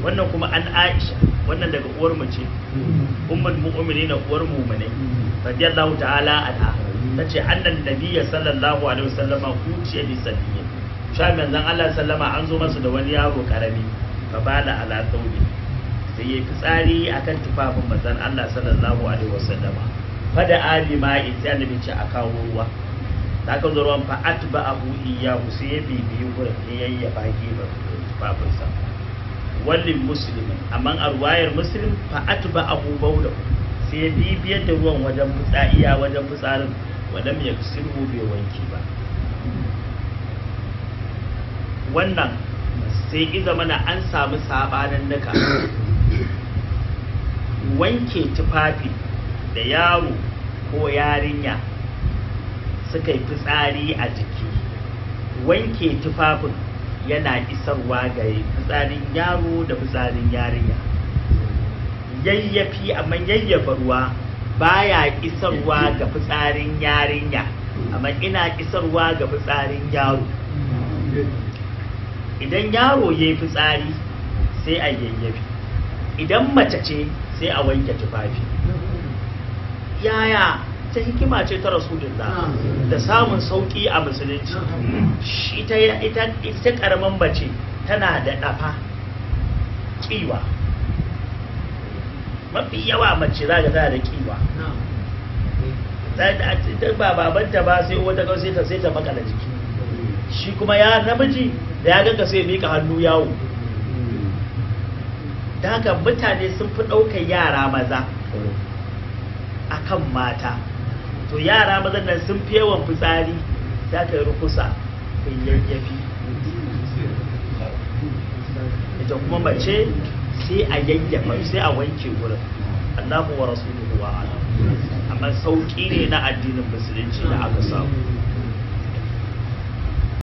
wannan kuma an Aisha, wannan daga uwar mu ce ummul mu'minin uwar mu'minai radiyallahu ta'ala anha tace annan nabiyyi sallallahu alaihi wasallama kuciya bi sabiyin sha manzon Allah sallama an zo masa da wani yaro karami fa bala ala thawbi sai yayi fitsari akan tufafin manzon Allah sallallahu alaihi wasallama fa da abi ma'i sai annabi ce a kawo ruwa da aka zo ruwan fa atba'ahu iyyahu sai ya bibiyi gurin ya yayyafa gefen tufafinsa wallin muslimin amma a ruwayar muslim fa atba'ahu bawlahu sai ya bibiyar da ruwan wajen fitsariya wajen fitsarin wadam ya kusuru bai wanki ba wannan sai iza mana an samu sabanin naka wanke tufafi da yaro ko yarinya suka yi fitsari a jiki wanke tufafin yana isarwa ga fitsarin yaro da fitsarin yarinya yayyafi amma yayyafa ruwa baya isarwa ga fitsarin yarinya amma ina isarwa ga fitsarin yaro idan yaro ya yi fitsari sai a yayyafi idan mace ce sai a wanke tufafi yaya ta hikima ce ta rasulullah da samun sauki a musulunci shi ita karaman bace tana da dafa kiwa mafi yawa mace za ka tana da kiwa ta ba babanta ba sai wata kawai sai ta makala jiki shi kuma ya namiji da ya ganka sai mika hannu yawo da haka mutane sun fi ɗaukar yara maza akan mata to yara mazan nan sun fi yawan fitsari za ka yi rukusa kai yayyafi ita kuma mace sai a yayyafa sai a wanke wurin Allahu wa rasuluhu wa ala amma sauki ne na addinin musulunci da aka samu